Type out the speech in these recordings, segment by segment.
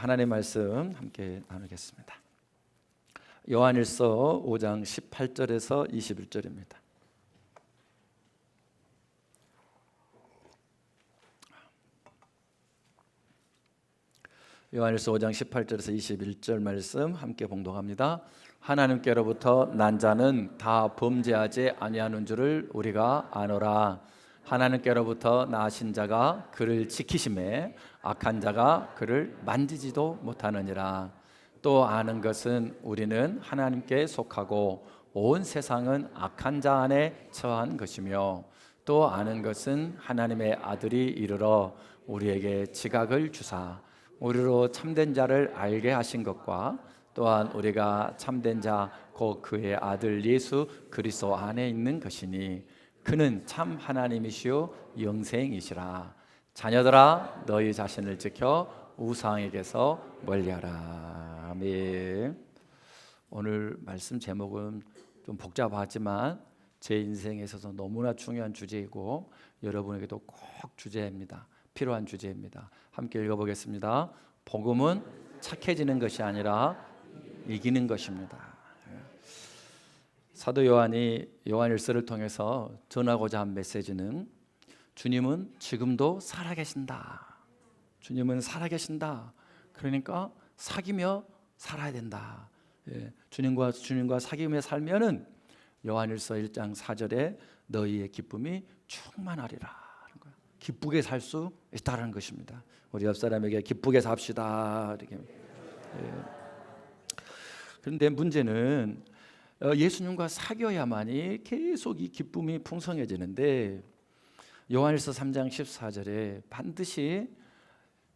하나님의 말씀 함께 나누겠습니다. 요한일서 5장 18절에서 21절입니다. 요한일서 5장 18절에서 21절 말씀 함께 봉독합니다. 하나님께로부터 난 자는 다 범죄하지 아니하는 줄을 우리가 아노라. 하나님께로부터 나신 자가 그를 지키심에 악한 자가 그를 만지지도 못하느니라. 또 아는 것은 우리는 하나님께 속하고 온 세상은 악한 자 안에 처한 것이며, 또 아는 것은 하나님의 아들이 이르러 우리에게 지각을 주사 우리로 참된 자를 알게 하신 것과, 또한 우리가 참된 자 곧 그의 아들 예수 그리스도 안에 있는 것이니 그는 참 하나님이시요 영생이시라. 자녀들아 너희 자신을 지켜 우상에게서 멀리하라. 아멘. 오늘 말씀 제목은 좀 복잡하지만 제 인생에 있어서 너무나 중요한 주제이고 여러분에게도 꼭 주제입니다. 필요한 주제입니다. 함께 읽어보겠습니다. 복음은 착해지는 것이 아니라 이기는 것입니다. 사도 요한이 요한일서를 통해서 전하고자 한 메시지는 주님은 지금도 살아계신다. 주님은 살아계신다. 그러니까 사귀며 살아야 된다. 주님과 사귀며 살면은 요한일서 1장 4절에 너희의 기쁨이 충만하리라. 기쁘게 살 수 있다는 것입니다. 우리 옆 사람에게 기쁘게 삽시다. 이렇게. 그런데 문제는 예수님과 사귀어야만이 계속 이 기쁨이 풍성해지는데, 요한일서 3장 14절에 반드시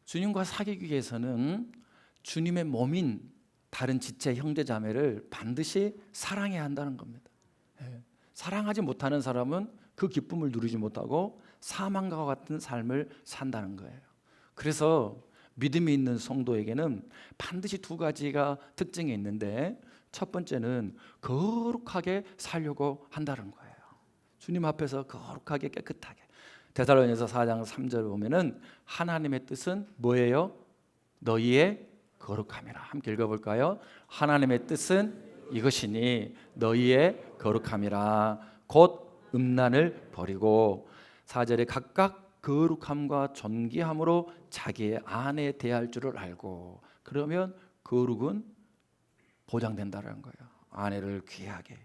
주님과 사귀기 위해서는 주님의 몸인 다른 지체 형제 자매를 반드시 사랑해야 한다는 겁니다. 사랑하지 못하는 사람은 그 기쁨을 누리지 못하고 사망과 같은 삶을 산다는 거예요. 그래서 믿음이 있는 성도에게는 반드시 두 가지가 특징이 있는데, 첫 번째는 거룩하게 살려고 한다는 거예요. 주님 앞에서 거룩하게 깨끗하게. 데살로니가서 4장 3절 보면은 하나님의 뜻은 뭐예요? 너희의 거룩함이라. 함께 읽어볼까요? 하나님의 뜻은 이것이니 너희의 거룩함이라. 곧 음란을 버리고, 4절에 각각 거룩함과 존귀함으로 자기의 아내에 대할 줄을 알고. 그러면 거룩은 보장된다는 거예요. 아내를 귀하게.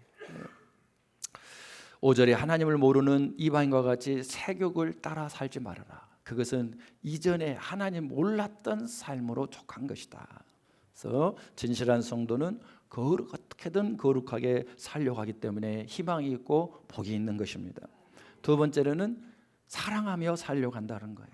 5절에 하나님을 모르는 이방인과 같이 세욕을 따라 살지 말아라. 그것은 이전에 하나님 몰랐던 삶으로 족한 것이다. 그래서 진실한 성도는 어떻게든 거룩하게 살려고 하기 때문에 희망이 있고 복이 있는 것입니다. 두 번째로는 사랑하며 살려고 한다는 거예요.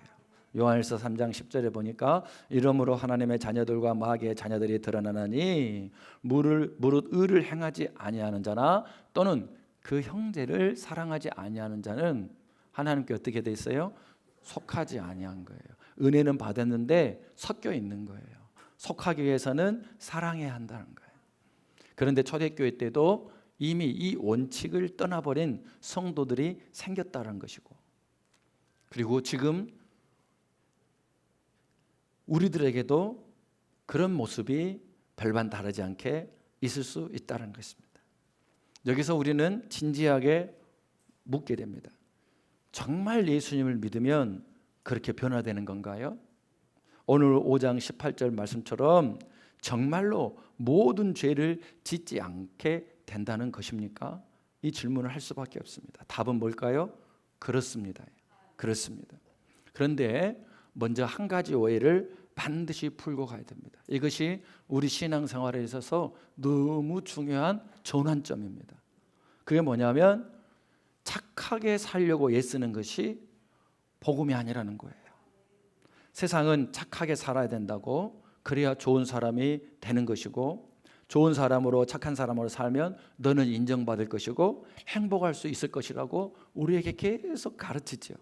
요한일서 3장 10절에 보니까 이러므로 하나님의 자녀들과 마귀의 자녀들이 드러나나니 무릇 의를 행하지 아니하는 자나 또는 그 형제를 사랑하지 아니하는 자는 하나님께 어떻게 돼 있어요? 속하지 아니한 거예요. 은혜는 받았는데 섞여 있는 거예요. 속하기 위해서는 사랑해야 한다는 거예요. 그런데 초대교회 때도 이미 이 원칙을 떠나버린 성도들이 생겼다는 것이고, 그리고 지금 우리들에게도 그런 모습이 별반 다르지 않게 있을 수 있다는 것입니다. 여기서 우리는 진지하게 묻게 됩니다. 정말 예수님을 믿으면 그렇게 변화되는 건가요? 오늘 5장 18절 말씀처럼 정말로 모든 죄를 짓지 않게 된다는 것입니까? 이 질문을 할 수밖에 없습니다. 답은 뭘까요? 그렇습니다. 그렇습니다. 그런데 먼저 한 가지 오해를 반드시 풀고 가야 됩니다. 이것이 우리 신앙생활에 있어서 너무 중요한 전환점입니다. 그게 뭐냐면 착하게 살려고 애쓰는 것이 복음이 아니라는 거예요. 세상은 착하게 살아야 된다고, 그래야 좋은 사람이 되는 것이고, 좋은 사람으로 착한 사람으로 살면 너는 인정받을 것이고 행복할 수 있을 것이라고 우리에게 계속 가르치죠.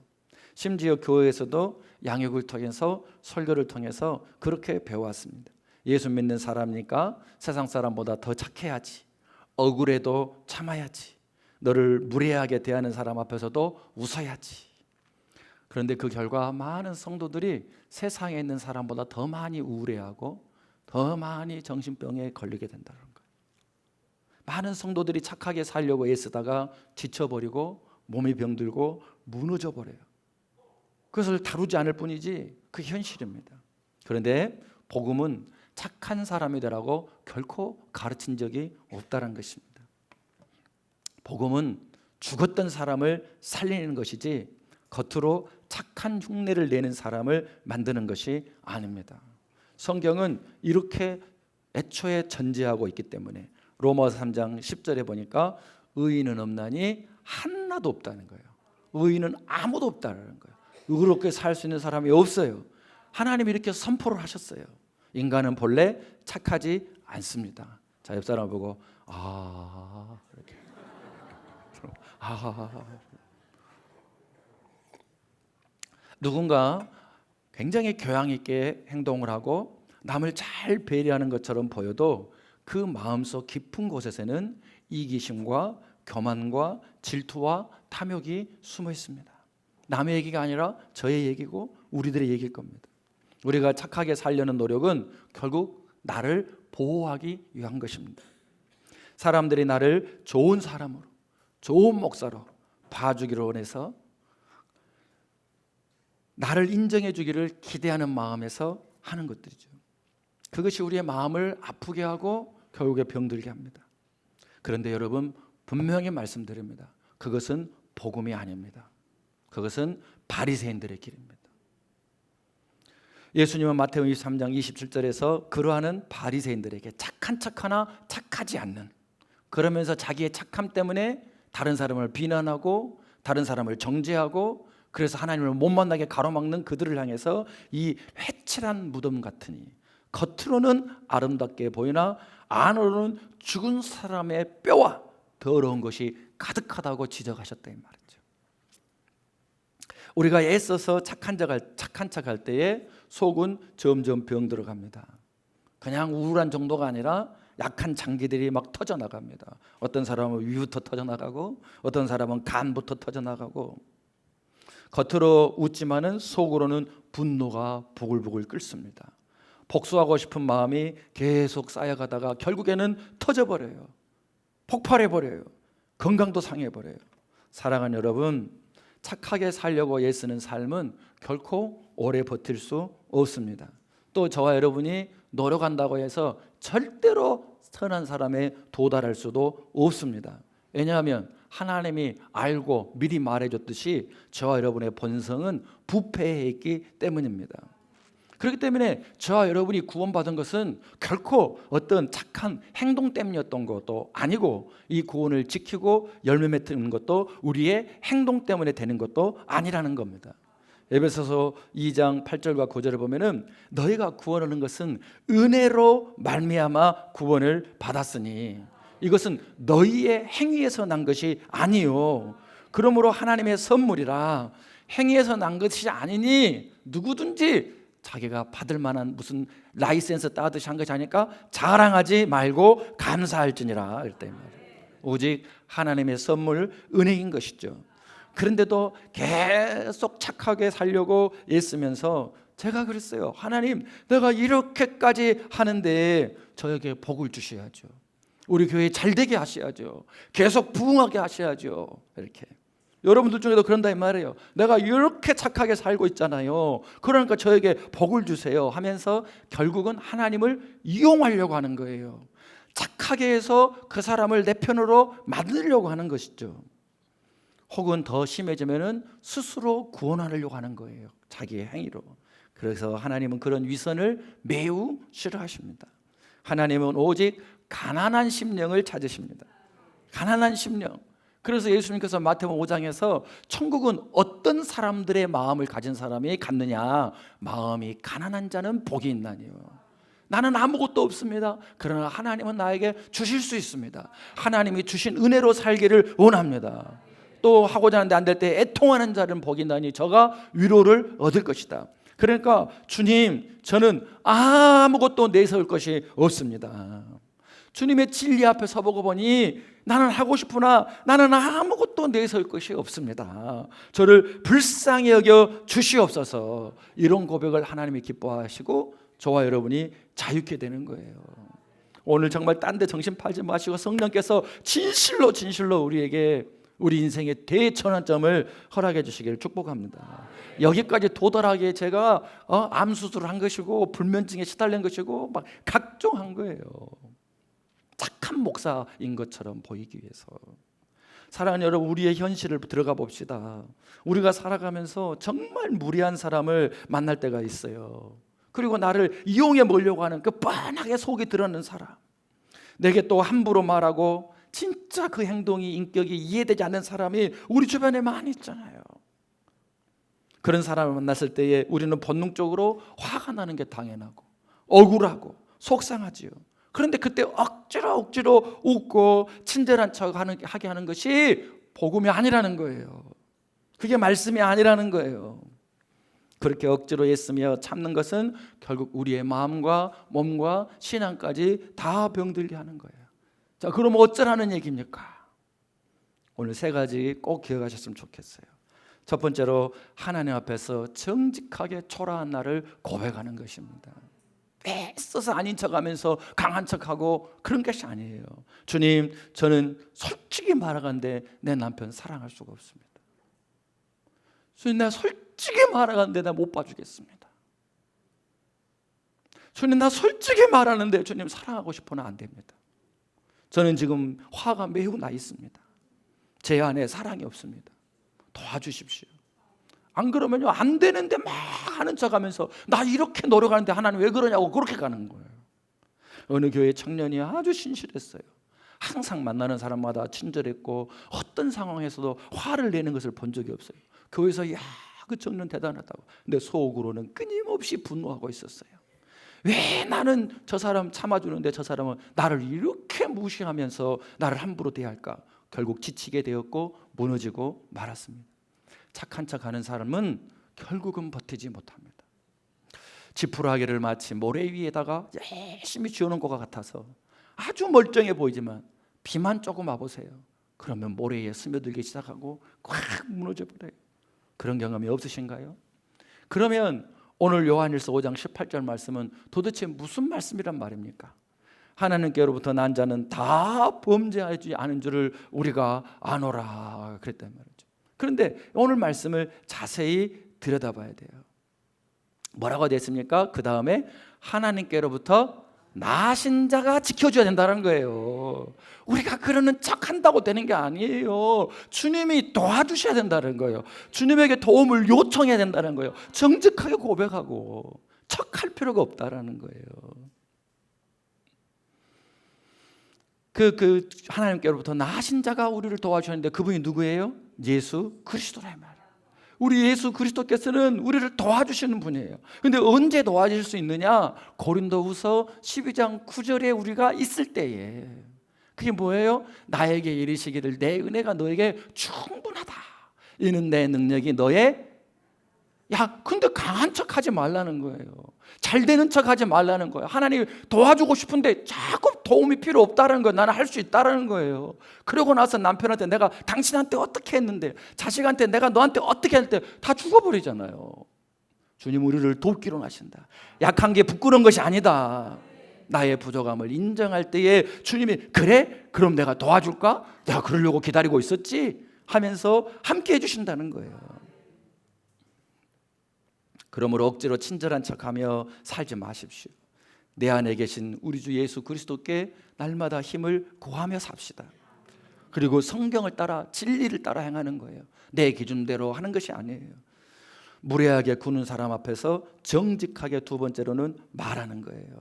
심지어 교회에서도 양육을 통해서 설교를 통해서 그렇게 배워왔습니다. 예수 믿는 사람이니까 세상 사람보다 더 착해야지, 억울해도 참아야지, 너를 무례하게 대하는 사람 앞에서도 웃어야지. 그런데 그 결과 많은 성도들이 세상에 있는 사람보다 더 많이 우울해하고 더 많이 정신병에 걸리게 된다는 거예요. 많은 성도들이 착하게 살려고 애쓰다가 지쳐버리고 몸이 병들고 무너져 버려요. 그것을 다루지 않을 뿐이지 그게 현실입니다. 그런데 복음은 착한 사람이 되라고 결코 가르친 적이 없다는 것입니다. 복음은 죽었던 사람을 살리는 것이지 겉으로 착한 흉내를 내는 사람을 만드는 것이 아닙니다. 성경은 이렇게 애초에 전제하고 있기 때문에 로마서 3장 10절에 보니까 의인은 없나니 하나도 없다는 거예요. 의인은 아무도 없다는 거예요. 의롭게 살 수 있는 사람이 없어요. 하나님이 이렇게 선포를 하셨어요. 인간은 본래 착하지 않습니다. 자, 옆 사람 보고 이렇게 누군가 굉장히 교양 있게 행동을 하고 남을 잘 배려하는 것처럼 보여도 그 마음속 깊은 곳에서는 이기심과 교만과 질투와 탐욕이 숨어 있습니다. 남의 얘기가 아니라 저의 얘기고 우리들의 얘기일 겁니다. 우리가 착하게 살려는 노력은 결국 나를 보호하기 위한 것입니다. 사람들이 나를 좋은 사람으로, 좋은 목사로 봐주기를 원해서 나를 인정해 주기를 기대하는 마음에서 하는 것들이죠. 그것이 우리의 마음을 아프게 하고 결국에 병들게 합니다. 그런데 여러분, 분명히 말씀드립니다. 그것은 복음이 아닙니다. 그것은 바리새인들의 길입니다. 예수님은 마태복음 23장 27절에서 그러하는 바리새인들에게 착한 척하나 착하지 않는, 그러면서 자기의 착함 때문에 다른 사람을 비난하고 다른 사람을 정죄하고 그래서 하나님을 못 만나게 가로막는 그들을 향해서 이 회칠한 무덤 같으니 겉으로는 아름답게 보이나 안으로는 죽은 사람의 뼈와 더러운 것이 가득하다고 지적하셨다 이 말이죠. 우리가 애써서 착한 척 할 때에 속은 점점 병들어갑니다. 그냥 우울한 정도가 아니라 약한 장기들이 막 터져나갑니다. 어떤 사람은 위부터 터져나가고 어떤 사람은 간부터 터져나가고 겉으로 웃지만은 속으로는 분노가 부글부글 끓습니다. 복수하고 싶은 마음이 계속 쌓여가다가 결국에는 터져버려요. 폭발해버려요. 건강도 상해버려요. 사랑하는 여러분, 착하게 살려고 애쓰는 삶은 결코 오래 버틸 수 없습니다. 또 저와 여러분이 노력한다고 해서 절대로 선한 사람에 도달할 수도 없습니다. 왜냐하면 하나님이 알고 미리 말해줬듯이 저와 여러분의 본성은 부패해 있기 때문입니다. 그렇기 때문에 저와 여러분이 구원받은 것은 결코 어떤 착한 행동 때문이었던 것도 아니고 이 구원을 지키고 열매 맺는 것도 우리의 행동 때문에 되는 것도 아니라는 겁니다. 에베소서 2장 8절과 9절을 보면은 너희가 구원을 얻는 것은 은혜로 말미암아 구원을 받았으니 이것은 너희의 행위에서 난 것이 아니요 그러므로 하나님의 선물이라 행위에서 난 것이 아니니 누구든지 자기가 받을 만한 무슨 라이센스 따듯이 한 것이 아니니까 자랑하지 말고 감사할지니라 이랬다 이 말이에요. 오직 하나님의 선물 은혜인 것이죠. 그런데도 계속 착하게 살려고 애쓰면서 제가 그랬어요. 하나님, 내가 이렇게까지 하는데 저에게 복을 주셔야죠. 우리 교회 잘 되게 하셔야죠. 계속 부흥하게 하셔야죠. 이렇게 여러분들 중에도 그런다 이 말이에요. 내가 이렇게 착하게 살고 있잖아요. 그러니까 저에게 복을 주세요 하면서 결국은 하나님을 이용하려고 하는 거예요. 착하게 해서 그 사람을 내 편으로 만들려고 하는 것이죠. 혹은 더 심해지면은 스스로 구원하려고 하는 거예요. 자기의 행위로. 그래서 하나님은 그런 위선을 매우 싫어하십니다. 하나님은 오직 가난한 심령을 찾으십니다. 가난한 심령. 그래서 예수님께서 마태복음 5장에서 천국은 어떤 사람들의 마음을 가진 사람이 갖느냐, 마음이 가난한 자는 복이 있나니요. 나는 아무것도 없습니다. 그러나 하나님은 나에게 주실 수 있습니다. 하나님이 주신 은혜로 살기를 원합니다. 또 하고자 하는데 안 될 때 애통하는 자는 복이 있나니 저가 위로를 얻을 것이다. 그러니까 주님, 저는 아무것도 내세울 것이 없습니다. 주님의 진리 앞에 서보고 보니 나는 하고 싶으나 나는 아무것도 내세울 것이 없습니다. 저를 불쌍히 여겨 주시옵소서. 이런 고백을 하나님이 기뻐하시고 저와 여러분이 자유케 되는 거예요. 오늘 정말 딴 데 정신 팔지 마시고 성령께서 진실로 우리에게 우리 인생의 대전환점을 허락해 주시기를 축복합니다. 여기까지 도달하게 제가 암 수술을 한 것이고 불면증에 시달린 것이고 막 각종 한 거예요. 착한 목사인 것처럼 보이기 위해서. 사랑하는 여러분, 우리의 현실을 들어가 봅시다. 우리가 살아가면서 정말 무리한 사람을 만날 때가 있어요. 그리고 나를 이용해 먹으려고 하는 그 뻔하게 속이 드러나는 사람, 내게 또 함부로 말하고 진짜 그 행동이 인격이 이해되지 않는 사람이 우리 주변에 많이 있잖아요. 그런 사람을 만났을 때에 우리는 본능적으로 화가 나는 게 당연하고 억울하고 속상하지요. 그런데 그때 억지로 웃고 친절한 척 하게 하는 것이 복음이 아니라는 거예요. 그게 말씀이 아니라는 거예요. 그렇게 억지로 애쓰며 참는 것은 결국 우리의 마음과 몸과 신앙까지 다 병들게 하는 거예요. 자, 그럼 어쩌라는 얘기입니까? 오늘 세 가지 꼭 기억하셨으면 좋겠어요. 첫 번째로 하나님 앞에서 정직하게 초라한 나를 고백하는 것입니다. 애써서 아닌 척하면서 강한 척하고 그런 것이 아니에요. 주님, 저는 솔직히 말하건대 내 남편 사랑할 수가 없습니다. 주님, 내가 솔직히 말하건대 나 못 봐주겠습니다. 주님, 나 솔직히 말하는데 주님 사랑하고 싶어는 안 됩니다. 저는 지금 화가 매우 나 있습니다. 제 안에 사랑이 없습니다. 도와주십시오. 안 그러면요 안 되는데 막 하는 척하면서 나 이렇게 노력하는데 하나님 왜 그러냐고 그렇게 가는 거예요. 어느 교회 청년이 아주 신실했어요. 항상 만나는 사람마다 친절했고 어떤 상황에서도 화를 내는 것을 본 적이 없어요. 교회에서 야, 그 청년 대단하다고. 근데 속으로는 끊임없이 분노하고 있었어요. 왜 나는 저 사람 참아주는데 저 사람은 나를 이렇게 무시하면서 나를 함부로 대할까? 결국 지치게 되었고 무너지고 말았습니다. 착한 척하는 사람은 결국은 버티지 못합니다. 지푸라기를 마치 모래 위에다가 열심히 쥐어놓은 것 같아서 아주 멀쩡해 보이지만 비만 조금 와보세요. 그러면 모래에 스며들기 시작하고 꽉 무너져 버려요. 그런 경험이 없으신가요? 그러면 오늘 요한일서 5장 18절 말씀은 도대체 무슨 말씀이란 말입니까? 하나님께로부터 난 자는 다 범죄하지 않은 줄을 우리가 아노라 그랬단 말이죠. 그런데 오늘 말씀을 자세히 들여다봐야 돼요. 뭐라고 됐습니까? 그 다음에 하나님께로부터 나신 자가 지켜줘야 된다는 거예요. 우리가 그러는 척한다고 되는 게 아니에요. 주님이 도와주셔야 된다는 거예요. 주님에게 도움을 요청해야 된다는 거예요. 정직하게 고백하고 척할 필요가 없다라는 거예요. 하나님께로부터 나신 자가 우리를 도와주셨는데 그분이 누구예요? 예수 그리스도라 말이에요. 우리 예수 그리스도께서는 우리를 도와주시는 분이에요. 그런데 언제 도와주실 수 있느냐? 고린도후서 12장 9절에 우리가 있을 때에. 그게 뭐예요? 나에게 이르시기를 내 은혜가 너에게 충분하다. 이는 내 능력이 너의 근데 강한 척 하지 말라는 거예요. 잘 되는 척 하지 말라는 거예요. 하나님 도와주고 싶은데 자꾸 도움이 필요 없다는 거예요. 나는 할 수 있다는 거예요. 그러고 나서 남편한테 내가 당신한테 어떻게 했는데, 자식한테 내가 너한테 어떻게 할 때 다 죽어버리잖아요. 주님 우리를 돕기로 하신다. 약한 게 부끄러운 것이 아니다. 나의 부족함을 인정할 때에 주님이 그래? 그럼 내가 도와줄까? 내가 그러려고 기다리고 있었지? 하면서 함께 해주신다는 거예요. 그러므로 억지로 친절한 척하며 살지 마십시오. 내 안에 계신 우리 주 예수 그리스도께 날마다 힘을 구하며 삽시다. 그리고 성경을 따라 진리를 따라 행하는 거예요. 내 기준대로 하는 것이 아니에요. 무례하게 구는 사람 앞에서 정직하게 두 번째로는 말하는 거예요.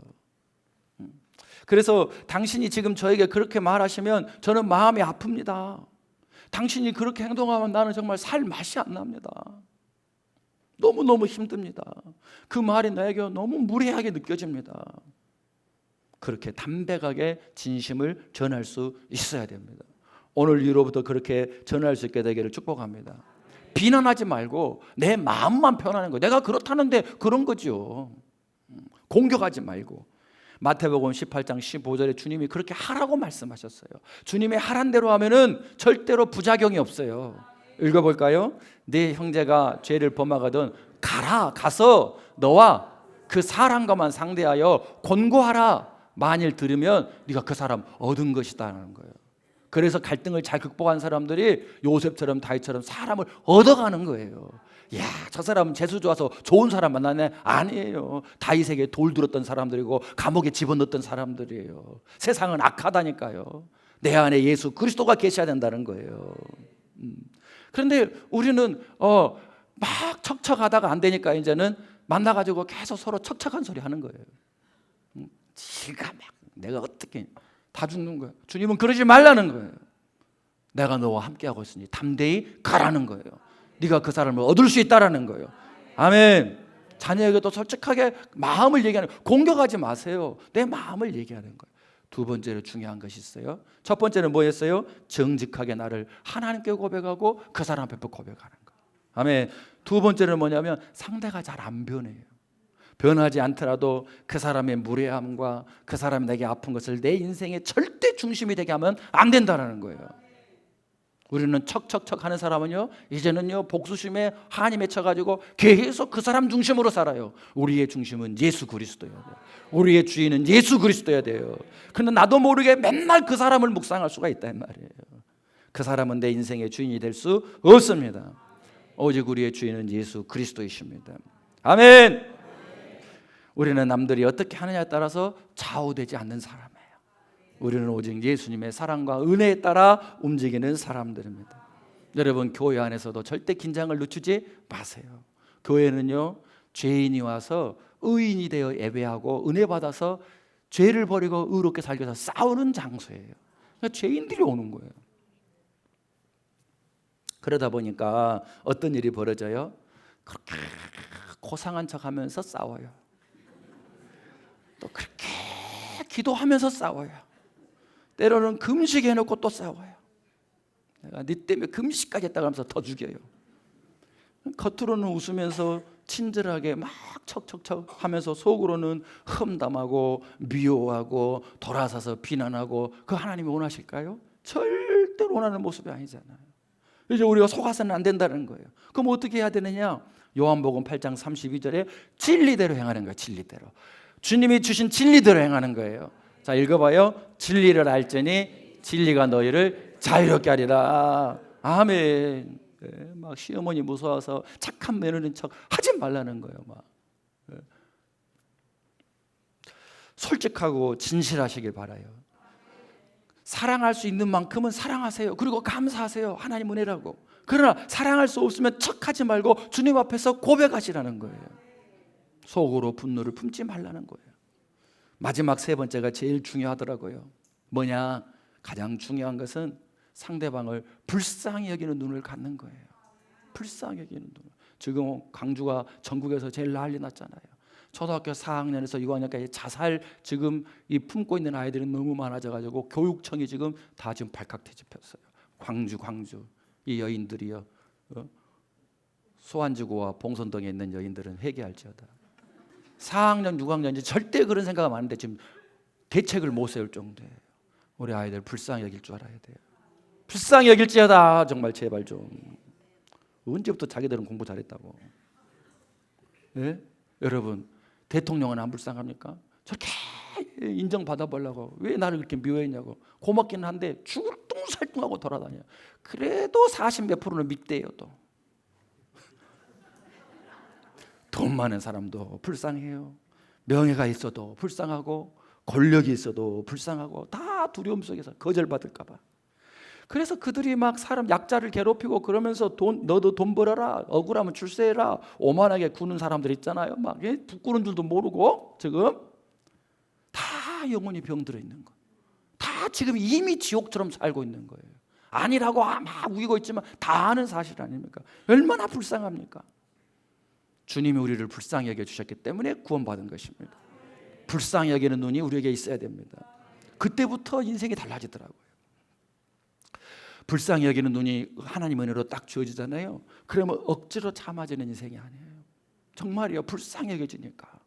그래서 당신이 지금 저에게 그렇게 말하시면 저는 마음이 아픕니다. 당신이 그렇게 행동하면 나는 정말 살 맛이 안 납니다. 너무너무 힘듭니다. 그 말이 나에게 너무 무례하게 느껴집니다. 그렇게 담백하게 진심을 전할 수 있어야 됩니다. 오늘 이후로부터 그렇게 전할 수 있게 되기를 축복합니다. 비난하지 말고 내 마음만 표현하는 거예요. 내가 그렇다는데 그런 거죠. 공격하지 말고 마태복음 18장 15절에 주님이 그렇게 하라고 말씀하셨어요. 주님의 하란 대로 하면은 절대로 부작용이 없어요. 읽어볼까요? 네 형제가 죄를 범하거든 가서 너와 그 사람과만 상대하여 권고하라. 만일 들으면 네가 그 사람 얻은 것이다라는 거예요. 그래서 갈등을 잘 극복한 사람들이 요셉처럼 다윗처럼 사람을 얻어가는 거예요. 야, 저 사람은 재수 좋아서 좋은 사람 만나네. 아니에요. 다윗에게 돌 들었던 사람들이고 감옥에 집어넣었던 사람들이에요. 세상은 악하다니까요. 내 안에 예수 그리스도가 계셔야 된다는 거예요. 그런데 우리는 막 척척하다가 안 되니까 이제는 만나가지고 계속 서로 척척한 소리 하는 거예요. 지가 막 내가 어떻게 다 죽는 거예요. 주님은 그러지 말라는 거예요. 내가 너와 함께하고 있으니 담대히 가라는 거예요. 네가 그 사람을 얻을 수 있다라는 거예요. 아멘. 자녀에게도 솔직하게 마음을 얘기하는 거예요. 공격하지 마세요. 내 마음을 얘기하는 거예요. 두 번째로 중요한 것이 있어요. 첫 번째는 뭐였어요? 정직하게 나를 하나님께 고백하고 그 사람 앞에 고백하는 거예요. 아멘. 두 번째는 뭐냐면 상대가 잘 안 변해요. 변하지 않더라도 그 사람의 무례함과 그 사람이 내게 아픈 것을 내 인생의 절대 중심이 되게 하면 안 된다는 거예요. 우리는 척척척 하는 사람은요, 이제는요 복수심에 한이 맺혀가지고 계속 그 사람 중심으로 살아요. 우리의 중심은 예수 그리스도여야 돼요. 우리의 주인은 예수 그리스도여야 돼요. 그런데 나도 모르게 맨날 그 사람을 묵상할 수가 있단 말이에요. 그 사람은 내 인생의 주인이 될 수 없습니다. 오직 우리의 주인은 예수 그리스도이십니다. 아멘. 우리는 남들이 어떻게 하느냐에 따라서 좌우되지 않는 사람이에요. 우리는 오직 예수님의 사랑과 은혜에 따라 움직이는 사람들입니다. 여러분, 교회 안에서도 절대 긴장을 늦추지 마세요. 교회는요, 죄인이 와서 의인이 되어 예배하고 은혜 받아서 죄를 버리고 의롭게 살기 위해서 싸우는 장소예요. 그러니까 죄인들이 오는 거예요. 그러다 보니까 어떤 일이 벌어져요? 그렇게 고상한 척하면서 싸워요. 또 그렇게 기도하면서 싸워요. 때로는 금식해놓고 또 싸워요. 내가 네 때문에 금식까지 했다고 하면서 더 죽여요. 겉으로는 웃으면서 친절하게 막 척척척 하면서 속으로는 험담하고 미워하고 돌아서서 비난하고, 그 하나님이 원하실까요? 절대로 원하는 모습이 아니잖아요. 이제 우리가 속아서는 안 된다는 거예요. 그럼 어떻게 해야 되느냐? 요한복음 8장 32절에 진리대로 행하는 거예요. 진리대로. 주님이 주신 진리대로 행하는 거예요. 자, 읽어봐요. 진리를 알지니 진리가 너희를 자유롭게 하리라. 아멘. 네, 막 시어머니 무서워서 착한 며느리인 척 하지 말라는 거예요. 막 솔직하고 진실하시길 바라요. 사랑할 수 있는 만큼은 사랑하세요. 그리고 감사하세요. 하나님 은혜라고. 그러나 사랑할 수 없으면 척하지 말고 주님 앞에서 고백하시라는 거예요. 속으로 분노를 품지 말라는 거예요. 마지막 세 번째가 제일 중요하더라고요. 뭐냐? 가장 중요한 것은 상대방을 불쌍히 여기는 눈을 갖는 거예요. 불쌍히 여기는 눈. 지금 광주가 전국에서 제일 난리 났잖아요. 초등학교 4학년에서 6학년까지 자살 지금 이 품고 있는 아이들이 너무 많아져가지고 교육청이 지금 다 지금 발칵 뒤집혔어요. 광주 이 여인들이요, 소환지구와 봉선동에 있는 여인들은 회개할지어다. 4학년 6학년이 절대 그런 생각은 많은데 지금 대책을 못 세울 정도예요. 우리 아이들 불쌍히 여길 줄 알아야 돼요. 불쌍히 여길지어다. 정말 제발 좀. 언제부터 자기들은 공부 잘했다고. 네? 여러분, 대통령은 안 불쌍합니까? 저렇게 인정받아보려고 왜 나를 그렇게 미워했냐고. 고맙기는 한데 죽을 뚱살뚱하고 돌아다녀요. 그래도 40몇 프로는 밉대요. 또 돈 많은 사람도 불쌍해요. 명예가 있어도 불쌍하고 권력이 있어도 불쌍하고 다 두려움 속에서 거절받을까 봐. 그래서 그들이 막 사람 약자를 괴롭히고 그러면서 너도 돈 벌어라, 억울하면 출세해라, 오만하게 구는 사람들 있잖아요. 막 부끄러운 줄도 모르고 지금 다 영혼이 병들어 있는 거. 다 지금 이미 지옥처럼 살고 있는 거예요. 아니라고 막 우기고 있지만 다 아는 사실 아닙니까? 얼마나 불쌍합니까? 주님이 우리를 불쌍히 여겨주셨기 때문에 구원받은 것입니다. 불쌍히 여기는 눈이 우리에게 있어야 됩니다. 그때부터 인생이 달라지더라고요. 불쌍히 여기는 눈이 하나님 은혜로 딱 주어지잖아요. 그러면 억지로 참아지는 인생이 아니에요. 정말이요. 불쌍히 여겨지니까.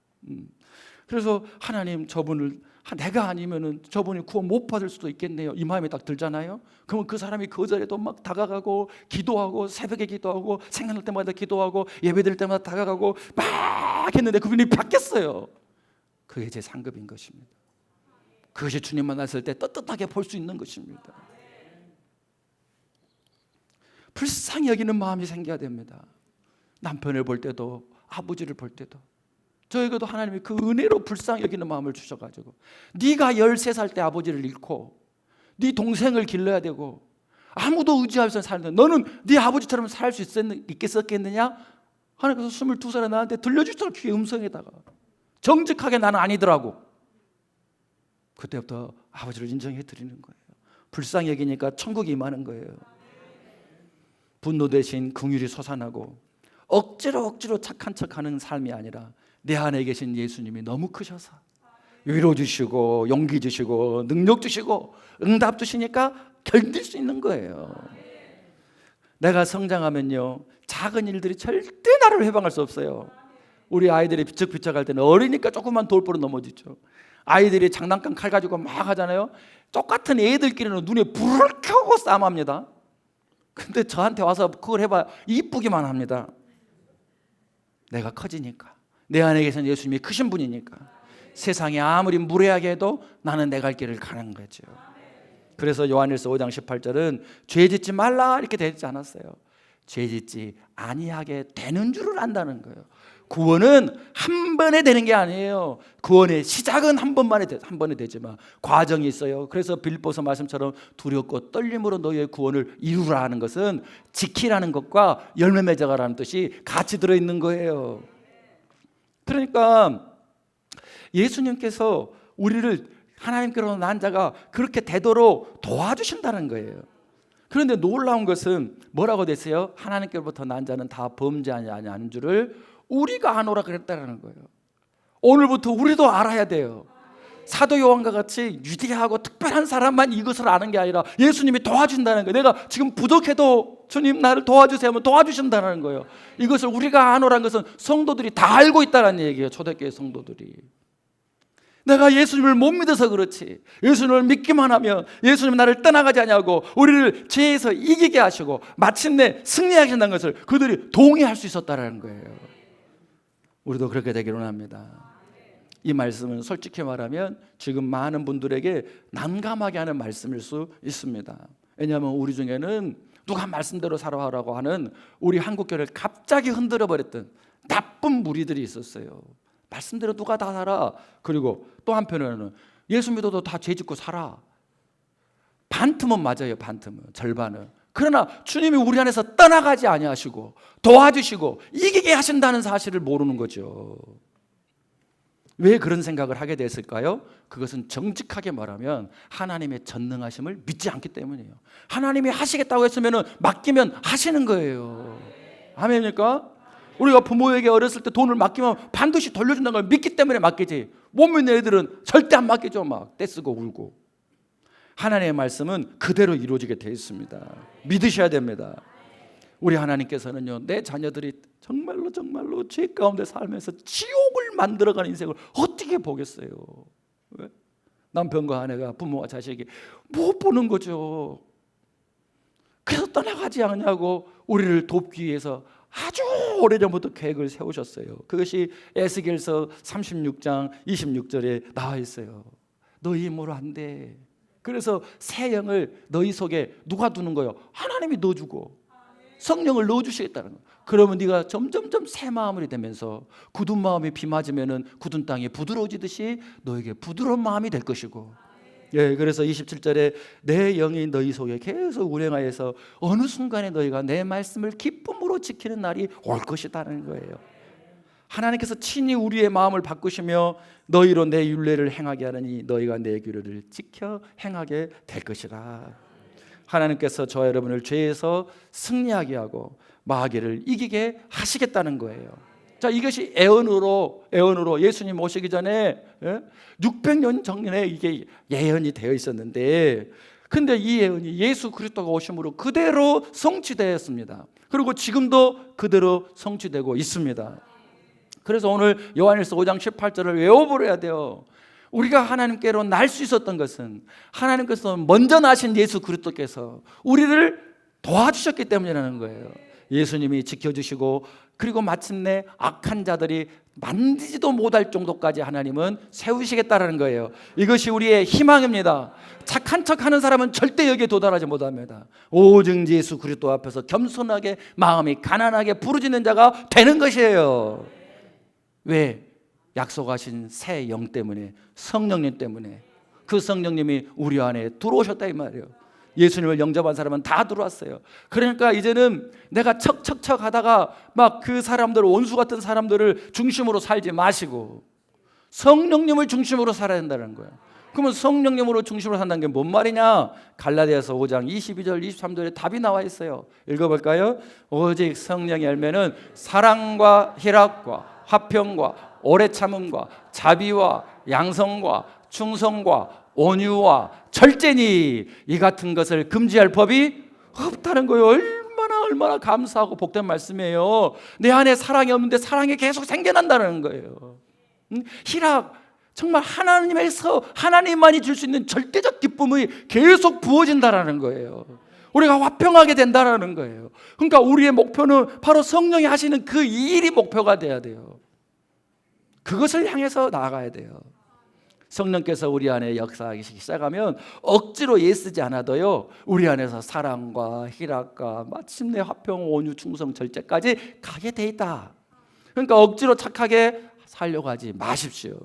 그래서 하나님, 저분을 내가 아니면은 저분이 구원 못 받을 수도 있겠네요, 이 마음이 딱 들잖아요. 그러면 그 사람이 거절해도 막 다가가고 기도하고, 새벽에 기도하고, 생각날 때마다 기도하고, 예배드릴 때마다 다가가고 막 했는데 그분이 바뀌었어요. 그게 제 상급인 것입니다. 그것이 주님 만났을 때 떳떳하게 볼 수 있는 것입니다. 불쌍히 여기는 마음이 생겨야 됩니다. 남편을 볼 때도, 아버지를 볼 때도. 저에게도 하나님이 그 은혜로 불쌍히 여기는 마음을 주셔가지고, 네가 13살 때 아버지를 잃고 네 동생을 길러야 되고 아무도 의지할 수 없는 사는데 너는 네 아버지처럼 살 수 있겠었겠느냐? 하나님께서 22살에 나한테 들려주시더라고, 귀의 음성에다가. 정직하게 나는 아니더라고. 그때부터 아버지를 인정해 드리는 거예요. 불쌍히 여기니까 천국이 임하는 거예요. 분노 대신 긍휼이 솟아나고 억지로 착한 척하는 삶이 아니라 내 안에 계신 예수님이 너무 크셔서 위로 주시고 용기 주시고 능력 주시고 응답 주시니까 견딜 수 있는 거예요. 내가 성장하면요, 작은 일들이 절대 나를 해방할 수 없어요. 우리 아이들이 비쩍비쩍할 때는 어리니까 조금만 돌보로 넘어지죠. 아이들이 장난감 칼 가지고 막 하잖아요. 똑같은 애들끼리는 눈에 불을 켜고 싸움합니다. 근데 저한테 와서 그걸 해봐야 이쁘기만 합니다. 내가 커지니까, 내 안에 계신 예수님이 크신 분이니까 세상에 아무리 무례하게 해도 나는 내 갈 길을 가는 거죠. 그래서 요한일서 5장 18절은 죄 짓지 말라 이렇게 되지 않았어요. 죄 짓지 아니하게 되는 줄을 안다는 거예요. 구원은 한 번에 되는 게 아니에요. 구원의 시작은 한 번에 되지만 과정이 있어요. 그래서 빌립보서 말씀처럼 두렵고 떨림으로 너희의 구원을 이루라 하는 것은 지키라는 것과 열매 맺어가라는 뜻이 같이 들어있는 거예요. 그러니까 예수님께서 우리를 하나님께로 난 자가 그렇게 되도록 도와주신다는 거예요. 그런데 놀라운 것은 뭐라고 됐어요? 하나님께로부터 난 자는 다 범죄하지 아니하는 줄을 우리가 아노라 그랬다는 거예요. 오늘부터 우리도 알아야 돼요. 사도 요한과 같이 위대하고 특별한 사람만 이것을 아는 게 아니라 예수님이 도와준다는 거예요. 내가 지금 부족해도 주님 나를 도와주세요 하면 도와주신다는 거예요. 이것을 우리가 아노라는 것은 성도들이 다 알고 있다는 얘기예요. 초대교회 성도들이. 내가 예수님을 못 믿어서 그렇지, 예수님을 믿기만 하면 예수님이 나를 떠나가지 않냐고 우리를 죄에서 이기게 하시고 마침내 승리하신다는 것을 그들이 동의할 수 있었다는 거예요. 우리도 그렇게 되기를 원합니다. 이 말씀은 솔직히 말하면 지금 많은 분들에게 난감하게 하는 말씀일 수 있습니다. 왜냐하면 우리 중에는 누가 말씀대로 살아가라고 하는 우리 한국교회를 갑자기 흔들어 버렸던 나쁜 무리들이 있었어요. 말씀대로 누가 다 살아. 그리고 또 한편으로는 예수 믿어도 다 죄 짓고 살아. 반틈은 맞아요. 반틈은, 절반은. 그러나 주님이 우리 안에서 떠나가지 아니하시고 도와주시고 이기게 하신다는 사실을 모르는 거죠. 왜 그런 생각을 하게 됐을까요? 그것은 정직하게 말하면 하나님의 전능하심을 믿지 않기 때문이에요. 하나님이 하시겠다고 했으면 맡기면 하시는 거예요. 아멘입니까? 우리가 부모에게 어렸을 때 돈을 맡기면 반드시 돌려준다는 걸 믿기 때문에 맡기지, 못 믿는 애들은 절대 안 맡기죠. 막 떼쓰고 울고. 하나님의 말씀은 그대로 이루어지게 되어 있습니다. 믿으셔야 됩니다. 우리 하나님께서는요, 내 자녀들이 정말로 죄 가운데 살면서 지옥을 만들어가는 인생을 어떻게 보겠어요? 왜? 남편과 아내가, 부모와 자식이 못 보는 거죠. 그래서 떠나가지 않냐고 우리를 돕기 위해서 아주 오래전부터 계획을 세우셨어요. 그것이 에스겔서 36장 26절에 나와 있어요. 너희 힘으로 안 돼. 그래서 새 영을 너희 속에 누가 두는 거예요? 하나님이 넣어주고 성령을 넣어주시겠다는 거예요. 그러면 네가 점점점 새 마음이 되면서 굳은 마음이 비 맞으면 굳은 땅이 부드러워지듯이 너에게 부드러운 마음이 될 것이고, 예, 그래서 27절에 내 영이 너희 속에 계속 운행하여서 어느 순간에 너희가 내 말씀을 기쁨으로 지키는 날이 올 것이다는 거예요. 하나님께서 친히 우리의 마음을 바꾸시며 너희로 내 율례를 행하게 하느니 너희가 내 규례를 지켜 행하게 될 것이라. 하나님께서 저와 여러분을 죄에서 승리하게 하고 마귀를 이기게 하시겠다는 거예요. 자, 이것이 애언으로 예수님 오시기 전에 600년 전에 이게 예언이 되어 있었는데, 근데 이 예언이 예수 그리스도가 오심으로 그대로 성취되었습니다. 그리고 지금도 그대로 성취되고 있습니다. 그래서 오늘 요한일서 5장 18절을 외워버려야 돼요. 우리가 하나님께로 날 수 있었던 것은 하나님께서 먼저 나신 예수 그리스도께서 우리를 도와주셨기 때문이라는 거예요. 예수님이 지켜주시고 그리고 마침내 악한 자들이 만지지도 못할 정도까지 하나님은 세우시겠다라는 거예요. 이것이 우리의 희망입니다. 착한 척하는 사람은 절대 여기에 도달하지 못합니다. 오직 예수 그리스도 앞에서 겸손하게 마음이 가난하게 부르짖는 자가 되는 것이에요. 왜? 약속하신 새 영 때문에, 성령님 때문에. 그 성령님이 우리 안에 들어오셨다 이 말이에요. 예수님을 영접한 사람은 다 들어왔어요. 그러니까 이제는 내가 척척척 하다가 막 그 사람들, 원수 같은 사람들을 중심으로 살지 마시고 성령님을 중심으로 살아야 된다는 거예요. 그러면 성령님으로 중심으로 산다는 게 뭔 말이냐? 갈라디아서 5장 22절 23절에 답이 나와 있어요. 읽어볼까요? 오직 성령의 열매는 사랑과 희락과 화평과 오래 참음과 자비와 양성과 충성과 온유와 절제니 이 같은 것을 금지할 법이 없다는 거예요. 얼마나 감사하고 복된 말씀이에요. 내 안에 사랑이 없는데 사랑이 계속 생겨난다는 거예요. 희락, 정말 하나님에서 하나님만이 줄 수 있는 절대적 기쁨이 계속 부어진다는 거예요. 우리가 화평하게 된다는 거예요. 그러니까 우리의 목표는 바로 성령이 하시는 그 일이 목표가 돼야 돼요. 그것을 향해서 나아가야 돼요. 성령께서 우리 안에 역사하기 시작하면 억지로 애쓰지 않아도요, 우리 안에서 사랑과 희락과 마침내 화평, 온유, 충성, 절제까지 가게 돼 있다. 그러니까 억지로 착하게 살려고 하지 마십시오.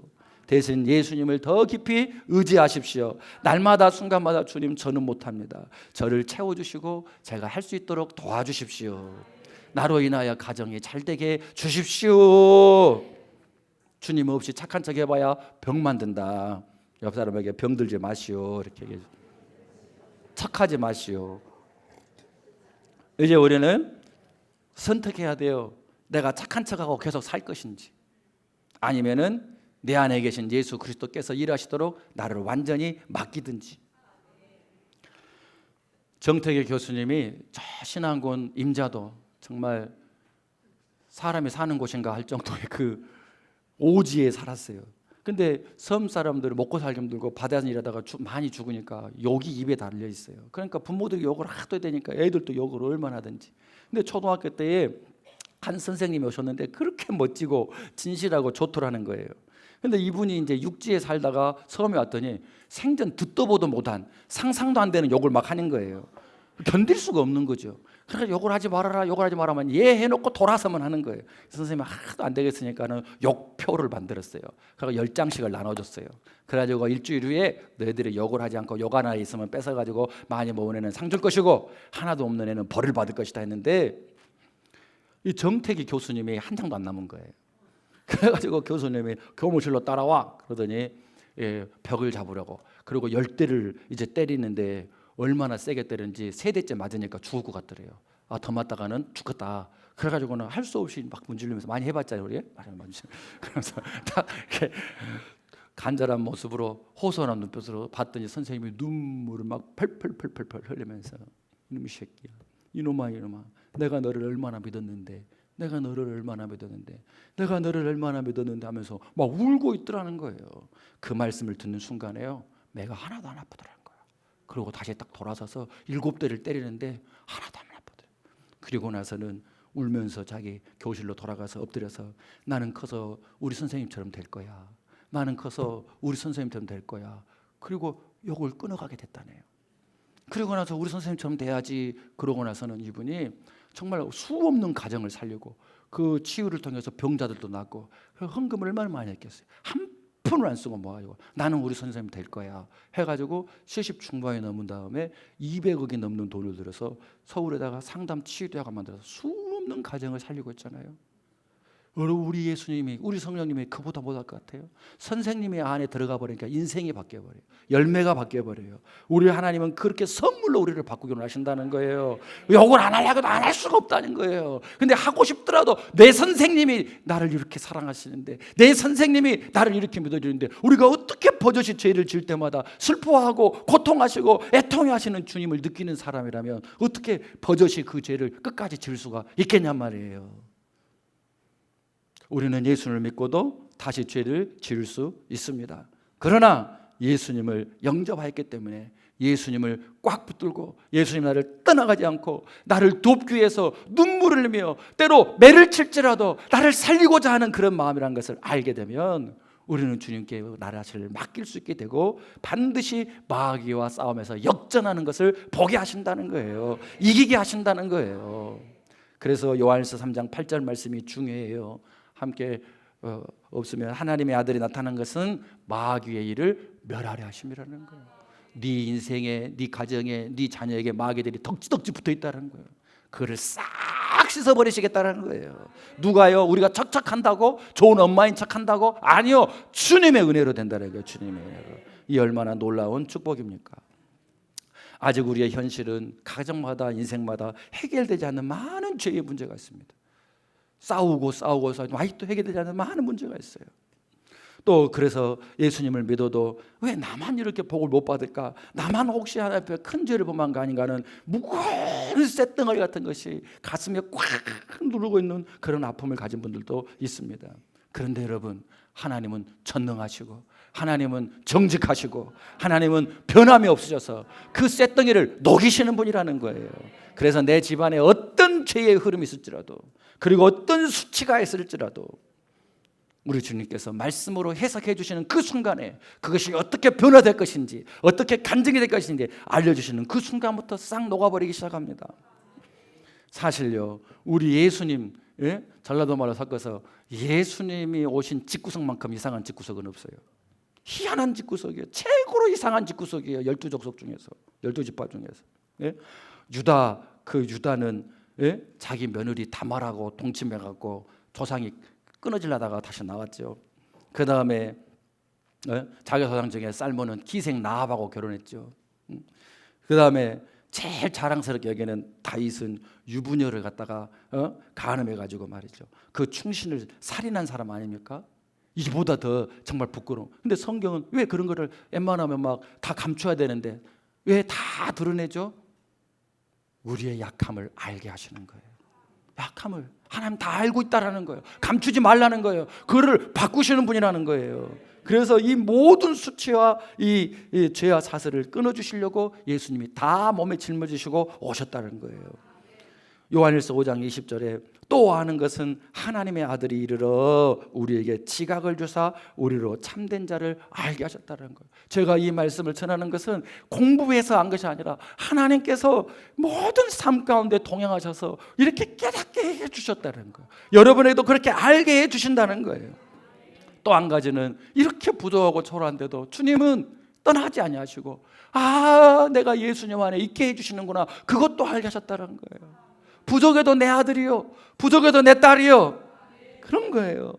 대신 예수님을 더 깊이 의지하십시오. 날마다 순간마다 주님 저는 못합니다. 저를 채워주시고 제가 할 수 있도록 도와주십시오. 나로 인하여 가정이 잘되게 주십시오. 주님 없이 착한 척 해봐야 병 만든다. 옆 사람에게 병들지 마시오. 이렇게 얘기해. 착하지 마시오. 이제 우리는 선택해야 돼요. 내가 착한 척하고 계속 살 것인지, 아니면은 내 안에 계신 예수 그리스도께서 일하시도록 나를 완전히 맡기든지. 정태기 교수님이 저 신안군 임자도 정말 사람이 사는 곳인가 할 정도의 그 오지에 살았어요. 근데 섬 사람들은 먹고 살기 힘들고 바다에서 일하다가 많이 죽으니까 욕이 입에 달려 있어요. 그러니까 부모들이 욕을 하도 되니까 애들도 욕을 얼마나 하든지. 근데 초등학교 때에 한 선생님이 오셨는데 그렇게 멋지고 진실하고 조토라는 거예요. 근데 이분이 이제 육지에 살다가 섬에 왔더니 생전 듣도 보도 못한, 상상도 안 되는 욕을 막 하는 거예요. 견딜 수가 없는 거죠. 그러니까 욕을 하지 말아라, 욕을 하지 말아만 예 해놓고 돌아서만 하는 거예요. 선생님이 하나도 안 되겠으니까는 욕표를 만들었어요. 그래서 10장씩을 나눠줬어요. 그래가지고 일주일 후에 너희들이 욕을 하지 않고 욕 하나 있으면 뺏어가지고 많이 모은 애는 상 줄 것이고 하나도 없는 애는 벌을 받을 것이다 했는데, 이 정태기 교수님이 한 장도 안 남은 거예요. 그래가지고 교수님이 교무실로 따라와 그러더니 벽을 잡으려고, 그리고 10대를 이제 때리는데 얼마나 세게 때렸는지 3대째 맞으니까 죽을 것 같더래요. 아, 더 맞다가는 죽겠다. 그래가지고는 할 수 없이 막 문지르면서, 많이 해봤잖아요 우리. 그러면서 딱 이렇게 간절한 모습으로 호소한 눈빛으로 봤더니 선생님이 눈물을 막 펄펄펄펄 흘리면서, 이놈의 새끼야, 이놈아 내가 너를 얼마나 믿었는데, 내가 너를 얼마나 믿었는데 하면서 막 울고 있더라는 거예요. 그 말씀을 듣는 순간에요, 내가 하나도 안 아프더라는 거예요. 그리고 다시 딱 돌아서서 7대를 때리는데 하나도 안 아프더래요. 그리고 나서는 울면서 자기 교실로 돌아가서 엎드려서 나는 커서 우리 선생님처럼 될 거야. 나는 커서 우리 선생님처럼 될 거야. 그리고 욕을 끊어가게 됐다네요. 그리고 나서 우리 선생님처럼 돼야지. 그러고 나서는 이분이 정말 수 없는 가정을 살리고 그 치유를 통해서 병자들도 낫고, 헌금을 얼마나 많이 했겠어요. 한 푼을 안 쓰고 모아가지고 나는 우리 선생님 될 거야 해가지고 70 중반이 넘은 다음에 200억이 넘는 돈을 들여서 서울에다가 상담 치유대학을 만들어서 수 없는 가정을 살리고 있잖아요. 우리 예수님이, 우리 성령님이 그보다 못할 것 같아요? 선생님이 안에 들어가 버리니까 인생이 바뀌어버려요. 열매가 바뀌어버려요. 우리 하나님은 그렇게 선물로 우리를 바꾸기로 하신다는 거예요. 욕을 안 하려고도 안 할 수가 없다는 거예요. 근데 하고 싶더라도 내 선생님이 나를 이렇게 사랑하시는데, 내 선생님이 나를 이렇게 믿어주는데, 우리가 어떻게 버젓이 죄를 지을 때마다 슬퍼하고 고통하시고 애통해하시는 주님을 느끼는 사람이라면 어떻게 버젓이 그 죄를 끝까지 지을 수가 있겠냔 말이에요. 우리는 예수님을 믿고도 다시 죄를 지을 수 있습니다. 그러나 예수님을 영접하였기 때문에 예수님을 꽉 붙들고 예수님 나를 떠나가지 않고 나를 돕기 위해서 눈물을 흘리며 때로 매를 칠지라도 나를 살리고자 하는 그런 마음이라는 것을 알게 되면 우리는 주님께 나를 자신을 맡길 수 있게 되고 반드시 마귀와 싸움에서 역전하는 것을 보게 하신다는 거예요. 이기게 하신다는 거예요. 그래서 요한일서 3장 8절 말씀이 중요해요. 함께 없으면 하나님의 아들이 나타난 것은 마귀의 일을 멸하려 하심이라는 거예요. 네 인생에, 네 가정에, 네 자녀에게 마귀들이 덕지덕지 붙어 있다는 거예요. 그거를 싹 씻어버리시겠다는 거예요. 누가요? 우리가 척척한다고? 좋은 엄마인 척한다고? 아니요, 주님의 은혜로 된다는 거예요. 주님의 은혜로. 이 얼마나 놀라운 축복입니까? 아직 우리의 현실은 가정마다 인생마다 해결되지 않는 많은 죄의 문제가 있습니다. 싸우고 아직도 해결되지 않는 많은 문제가 있어요. 또 그래서 예수님을 믿어도 왜 나만 이렇게 복을 못 받을까? 나만 혹시 하나님 앞에 큰 죄를 범한 거 아닌가 하는 무거운 쇳덩어리 같은 것이 가슴에 꽉 누르고 있는 그런 아픔을 가진 분들도 있습니다. 그런데 여러분, 하나님은 전능하시고 하나님은 정직하시고 하나님은 변함이 없으셔서 그 쇳덩이를 녹이시는 분이라는 거예요. 그래서 내 집안에 어떤 죄의 흐름이 있을지라도 그리고 어떤 수치가 있을지라도 우리 주님께서 말씀으로 해석해 주시는 그 순간에 그것이 어떻게 변화될 것인지 어떻게 간증이 될 것인지 알려주시는 그 순간부터 싹 녹아버리기 시작합니다. 사실요, 우리 예수님, 전라도 말로 섞어서 예수님이 오신 집구석만큼 이상한 집구석은 없어요. 희한한 집구석이에요. 최고로 이상한 집구석이에요. 12족속 중에서, 12지파 중에서. 유다는 자기 며느리 다말하고 동침해갖고 조상이 끊어지려다가 다시 나왔죠. 그 다음에 자기 조상 중에 살모는 기생 라합하고 결혼했죠. 그 다음에 제일 자랑스럽게 여기는 다윗은 유부녀를 갖다가 간음해가지고 말이죠. 그 충신을 살인한 사람 아닙니까? 이보다 더 정말 부끄러워. 근데 성경은 왜 그런 거를 웬만하면 막 다 감춰야 되는데 왜 다 드러내죠? 우리의 약함을 알게 하시는 거예요. 약함을 하나님 다 알고 있다라는 거예요. 감추지 말라는 거예요. 그거를 바꾸시는 분이라는 거예요. 그래서 이 모든 수치와 이 죄와 사슬을 끊어주시려고 예수님이 다 몸에 짊어지시고 오셨다는 거예요. 요한일서 5장 20절에 또 아는 것은 하나님의 아들이 이르러 우리에게 지각을 주사 우리로 참된 자를 알게 하셨다는 거예요. 제가 이 말씀을 전하는 것은 공부해서 한 것이 아니라 하나님께서 모든 삶 가운데 동행하셔서 이렇게 깨닫게 해주셨다는 거예요. 여러분에게도 그렇게 알게 해주신다는 거예요. 또 한 가지는 이렇게 부족하고 초라한데도 주님은 떠나지 아니하시고 내가 예수님 안에 있게 해주시는구나, 그것도 알게 하셨다는 거예요. 부족해도 내 아들이요, 부족해도 내 딸이요, 그런 거예요.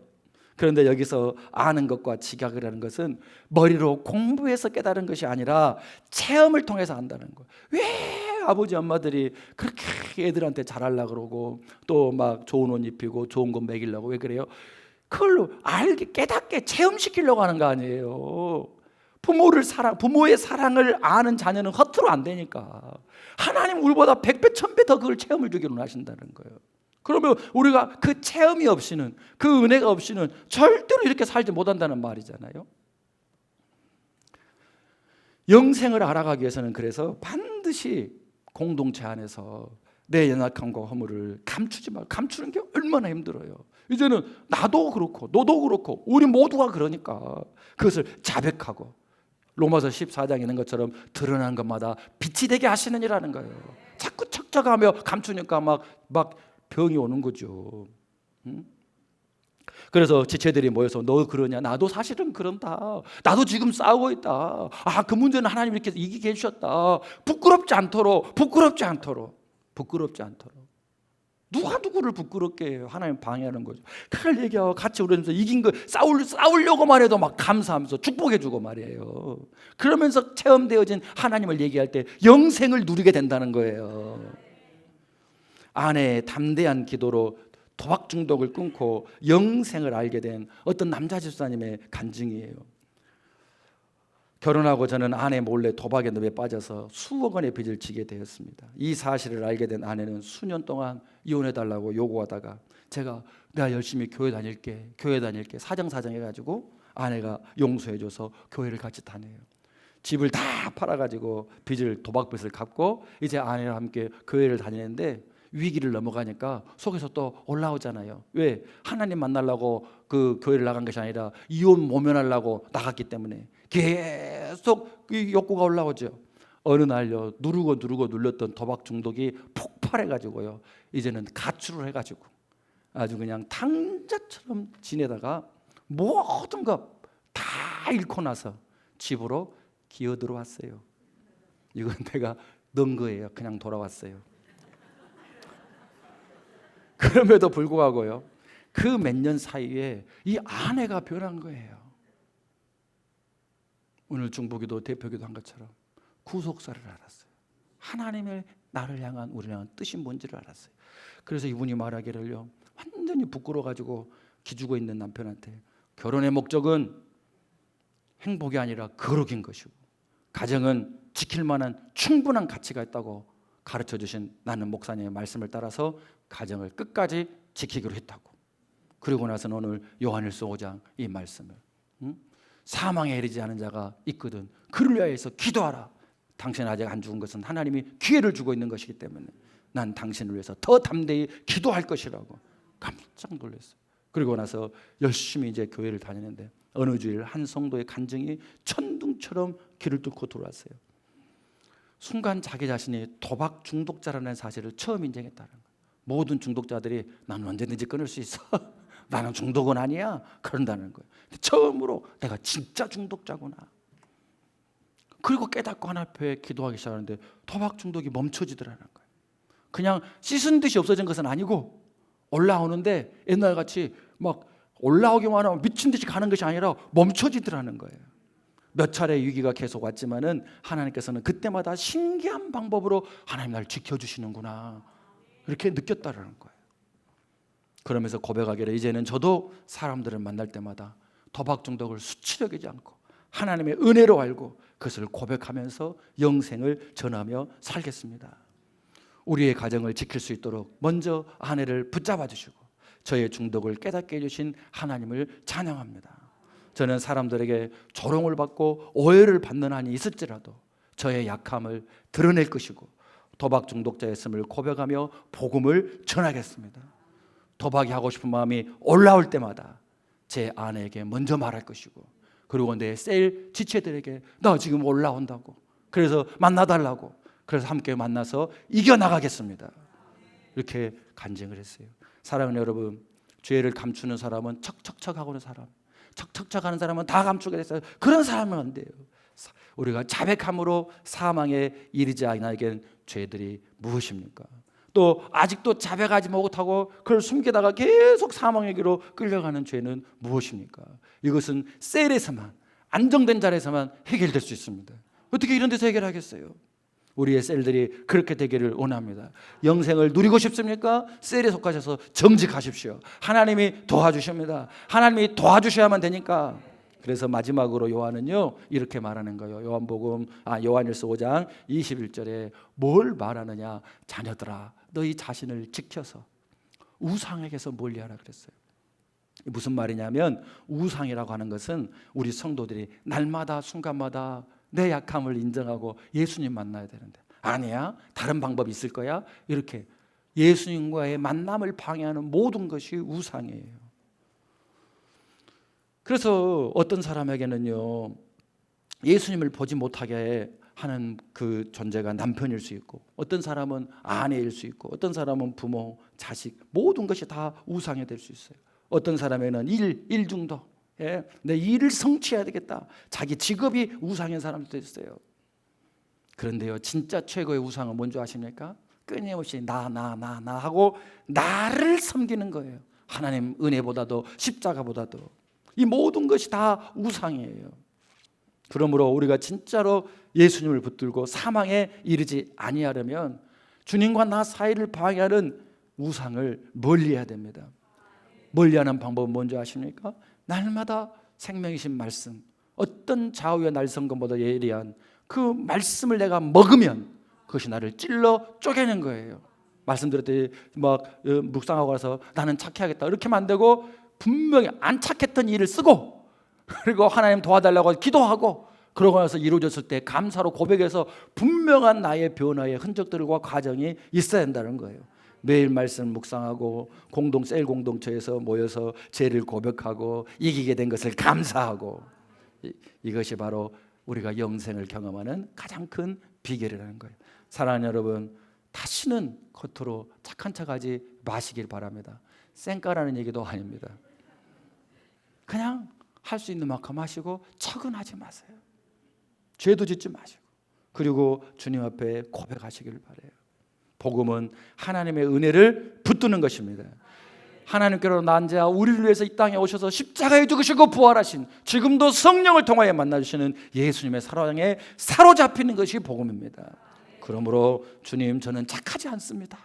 그런데 여기서 아는 것과 지각이라는 것은 머리로 공부해서 깨달은 것이 아니라 체험을 통해서 안다는 거예요. 왜 아버지 엄마들이 그렇게 애들한테 잘하려고 그러고 또 막 좋은 옷 입히고 좋은 거 먹이려고 왜 그래요? 그걸로 알게 깨닫게 체험시키려고 하는 거 아니에요. 부모의 사랑을 아는 자녀는 허투루 안 되니까 하나님 우리보다 100배 1000배 더 그걸 체험을 주기로 하신다는 거예요. 그러면 우리가 그 체험이 없이는, 그 은혜가 없이는 절대로 이렇게 살지 못한다는 말이잖아요. 영생을 알아가기 위해서는 그래서 반드시 공동체 안에서 내 연약함과 허물을 감추지 말고, 감추는 게 얼마나 힘들어요. 이제는 나도 그렇고 너도 그렇고 우리 모두가 그러니까 그것을 자백하고 로마서 14장에 있는 것처럼 드러난 것마다 빛이 되게 하시느니라는 거예요. 자꾸 척척하며 감추니까 막 병이 오는 거죠. 그래서 지체들이 모여서 너 그러냐? 나도 사실은 그런다. 나도 지금 싸우고 있다. 그 문제는 하나님 이렇게 이기게 해주셨다. 부끄럽지 않도록. 누가 누구를 부끄럽게 해요? 하나님 방해하는 거죠. 그걸 얘기하고 같이 우리면서 이긴 거 싸우려고만 해도 막 감사하면서 축복해주고 말이에요. 그러면서 체험되어진 하나님을 얘기할 때 영생을 누리게 된다는 거예요. 아내의 담대한 기도로 도박 중독을 끊고 영생을 알게 된 어떤 남자 집사님의 간증이에요. 결혼하고 저는 아내 몰래 도박의 늪에 빠져서 수억 원의 빚을 지게 되었습니다. 이 사실을 알게 된 아내는 수년 동안 이혼해달라고 요구하다가 제가 내가 열심히 교회 다닐게 사정사정 해가지고 아내가 용서해줘서 교회를 같이 다녀요. 집을 다 팔아가지고 도박빚을 갚고 이제 아내와 함께 교회를 다니는데 위기를 넘어가니까 속에서 또 올라오잖아요. 왜? 하나님 만나려고 그 교회를 나간 것이 아니라 이혼 모면하려고 나갔기 때문에 계속 그 욕구가 올라오죠. 어느 날요, 누르고 눌렀던 도박 중독이 폭발해가지고요, 이제는 가출을 해가지고 아주 그냥 탕자처럼 지내다가 모든 것 다 잃고 나서 집으로 기어 들어왔어요. 이건 내가 넣은 거예요. 그냥 돌아왔어요. 그럼에도 불구하고요, 그 몇 년 사이에 이 아내가 변한 거예요. 오늘 중보기도 대표기도 한 것처럼 구속사를 알았어요. 하나님의 나를 향한 우리를 향한 뜻이 뭔지를 알았어요. 그래서 이분이 말하기를요, 완전히 부끄러워가지고 기죽어 있는 남편한테 결혼의 목적은 행복이 아니라 거룩인 것이고 가정은 지킬 만한 충분한 가치가 있다고 가르쳐 주신 나는 목사님의 말씀을 따라서 가정을 끝까지 지키기로 했다고. 그리고 나서는 오늘 요한일서 5장 이 말씀을, 사망에 이르지 않은 자가 있거든 그를 위하여서 기도하라. 당신 아직 안 죽은 것은 하나님이 기회를 주고 있는 것이기 때문에 난 당신을 위해서 더 담대히 기도할 것이라고. 깜짝 놀랐어요. 그리고 나서 열심히 이제 교회를 다니는데 어느 주일 한 성도의 간증이 천둥처럼 귀를 뚫고 들어왔어요. 순간 자기 자신이 도박 중독자라는 사실을 처음 인정했다는 거예요. 모든 중독자들이 나는 언제든지 끊을 수 있어 나는 중독은 아니야 그런다는 거예요. 처음으로 내가 진짜 중독자구나. 그리고 깨닫고 하나님 앞에 기도하기 시작하는데 도박 중독이 멈춰지더라는 거예요. 그냥 씻은 듯이 없어진 것은 아니고 올라오는데 옛날같이 막 올라오기만 하면 미친 듯이 가는 것이 아니라 멈춰지더라는 거예요. 몇 차례 위기가 계속 왔지만은 하나님께서는 그때마다 신기한 방법으로 하나님 나를 지켜주시는구나 이렇게 느꼈다라는 거예요. 그러면서 고백하기를 이제는 저도 사람들을 만날 때마다 도박 중독을 수치려 여기지 않고 하나님의 은혜로 알고 그것을 고백하면서 영생을 전하며 살겠습니다. 우리의 가정을 지킬 수 있도록 먼저 아내를 붙잡아 주시고 저의 중독을 깨닫게 해주신 하나님을 찬양합니다. 저는 사람들에게 조롱을 받고 오해를 받는 한이 있을지라도 저의 약함을 드러낼 것이고 도박 중독자였음을 고백하며 복음을 전하겠습니다. 도박이 하고 싶은 마음이 올라올 때마다 제 아내에게 먼저 말할 것이고 그리고 내 셀 지체들에게 나 지금 올라온다고 그래서 만나달라고 그래서 함께 만나서 이겨나가겠습니다. 이렇게 간증을 했어요. 사랑하는 여러분, 죄를 감추는 사람은 척척척 하고는 사람, 척척척 하는 사람은 다 감추게 됐어요. 그런 사람은 안 돼요. 우리가 자백함으로 사망에 이르지 아니하게는 죄들이 무엇입니까? 또 아직도 자백하지 못하고 그걸 숨기다가 계속 사망에게로 끌려가는 죄는 무엇입니까? 이것은 셀에서만 안정된 자리에서만 해결될 수 있습니다. 어떻게 이런 데서 해결하겠어요? 우리의 셀들이 그렇게 되기를 원합니다. 영생을 누리고 싶습니까? 셀에 속하셔서 정직하십시오. 하나님이 도와주십니다. 하나님이 도와주셔야만 되니까. 그래서 마지막으로 요한은요 이렇게 말하는 거예요. 요한일서 5장 21절에 뭘 말하느냐? 자녀들아 너희 자신을 지켜서 우상에게서 멀리하라 그랬어요. 무슨 말이냐면 우상이라고 하는 것은 우리 성도들이 날마다 순간마다 내 약함을 인정하고 예수님 만나야 되는데 아니야 다른 방법이 있을 거야 이렇게 예수님과의 만남을 방해하는 모든 것이 우상이에요. 그래서 어떤 사람에게는요 예수님을 보지 못하게 하는 그 존재가 남편일 수 있고 어떤 사람은 아내일 수 있고 어떤 사람은 부모, 자식 모든 것이 다 우상이 될 수 있어요. 어떤 사람에는 일 중독 내 일을 성취해야 되겠다. 자기 직업이 우상인 사람도 있어요. 그런데요 진짜 최고의 우상은 뭔지 아십니까? 끊임없이 나 하고 나를 섬기는 거예요. 하나님 은혜보다도 십자가보다도 이 모든 것이 다 우상이에요. 그러므로 우리가 진짜로 예수님을 붙들고 사망에 이르지 아니하려면 주님과 나 사이를 방해하는 우상을 멀리해야 됩니다. 멀리하는 방법은 뭔지 아십니까? 날마다 생명이신 말씀 어떤 좌우의 날성검보다 예리한 그 말씀을 내가 먹으면 그것이 나를 찔러 쪼개는 거예요. 말씀드렸듯이 막 묵상하고 나서 나는 착해야겠다 이렇게만 안 되고, 분명히 안 착했던 일을 쓰고, 그리고 하나님 도와달라고 기도하고, 그러고 나서 이루어졌을 때 감사로 고백해서 분명한 나의 변화의 흔적들과 과정이 있어야 한다는 거예요. 매일 말씀 묵상하고 셀 공동체에서 모여서 죄를 고백하고 이기게 된 것을 감사하고, 이것이 바로 우리가 영생을 경험하는 가장 큰 비결이라는 거예요. 사랑하는 여러분, 다시는 겉으로 착한 척하지 마시길 바랍니다. 쌩까라는 얘기도 아닙니다. 그냥 할 수 있는 만큼 하시고 척은 하지 마세요. 죄도 짓지 마시고, 그리고 주님 앞에 고백하시길 바라요. 복음은 하나님의 은혜를 붙드는 것입니다. 하나님께로 난 자 우리를 위해서 이 땅에 오셔서 십자가에 죽으시고 부활하신, 지금도 성령을 통하여 만나주시는 예수님의 사랑에 사로잡히는 것이 복음입니다. 그러므로 주님, 저는 착하지 않습니다.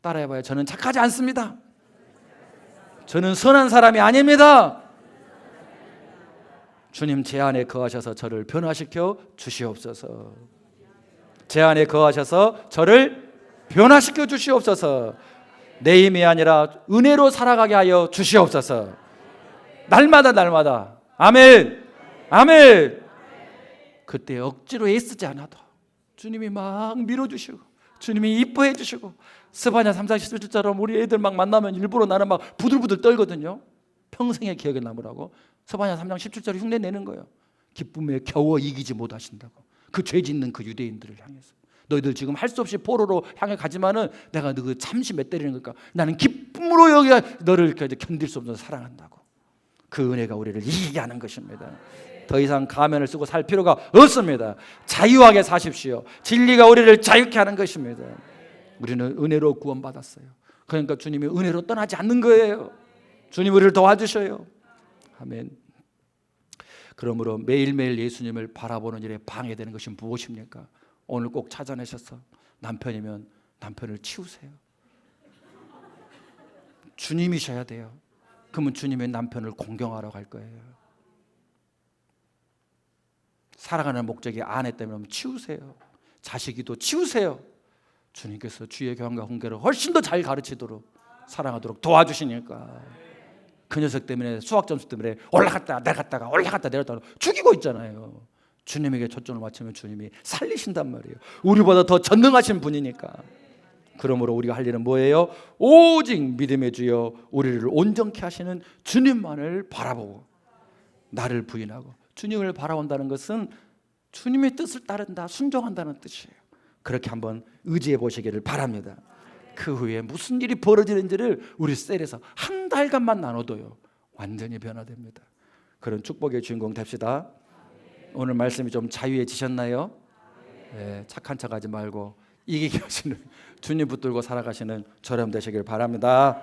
따라해봐요. 저는 착하지 않습니다. 저는 선한 사람이 아닙니다. 주님, 제 안에 거하셔서 저를 변화시켜 주시옵소서. 제 안에 거하셔서 저를 변화시켜 주시옵소서. 내 힘이 아니라 은혜로 살아가게 하여 주시옵소서. 날마다 아멘, 아멘. 그때 억지로 애쓰지 않아도 주님이 막 밀어주시고, 주님이 이뻐해 주시고, 스바냐 3장 17절처럼 우리 애들 막 만나면 일부러 나는 막 부들부들 떨거든요. 평생의 기억에 남으라고. 스바냐 3장 17절에 흉내 내는 거예요. 기쁨에 겨워 이기지 못하신다고. 그 죄 짓는 그 유대인들을 향해서, 너희들 지금 할 수 없이 포로로 향해 가지만은 내가 너 잠시 맷때리는 거니까 나는 기쁨으로 여기 너를 견딜 수 없는 사랑한다고. 그 은혜가 우리를 이기게 하는 것입니다. 더 이상 가면을 쓰고 살 필요가 없습니다. 자유하게 사십시오. 진리가 우리를 자유케 하는 것입니다. 우리는 은혜로 구원받았어요. 그러니까 주님이 은혜로 떠나지 않는 거예요. 주님 우리를 도와주셔요. 아멘. 그러므로 매일매일 예수님을 바라보는 일에 방해되는 것이 무엇입니까? 오늘 꼭 찾아내셔서 남편이면 남편을 치우세요. 주님이셔야 돼요. 그러면 주님의 남편을 공경하러 갈 거예요. 살아가는 목적이 아내 때문에 치우세요. 자식이도 치우세요. 주님께서 주의 교훈과 훈계를 훨씬 더 잘 가르치도록 사랑하도록 도와주시니까. 그 녀석 때문에, 수학 점수 때문에 올라갔다 내렸다가 죽이고 있잖아요. 주님에게 초점을 맞추면 주님이 살리신단 말이에요. 우리보다 더 전능하신 분이니까. 그러므로 우리가 할 일은 뭐예요? 오직 믿음의 주여 우리를 온전케 하시는 주님만을 바라보고 나를 부인하고. 주님을 바라본다는 것은 주님의 뜻을 따른다, 순종한다는 뜻이에요. 그렇게 한번 의지해 보시기를 바랍니다. 그 후에 무슨 일이 벌어지는지를 우리 셀에서 한 달간만 나눠도요, 완전히 변화됩니다. 그런 축복의 주인공 됩시다. 오늘 말씀이 좀 자유해지셨나요? 네, 착한 척하지 말고 이기게 하시는, 주님 붙들고 살아가시는 저렴 되시길 바랍니다.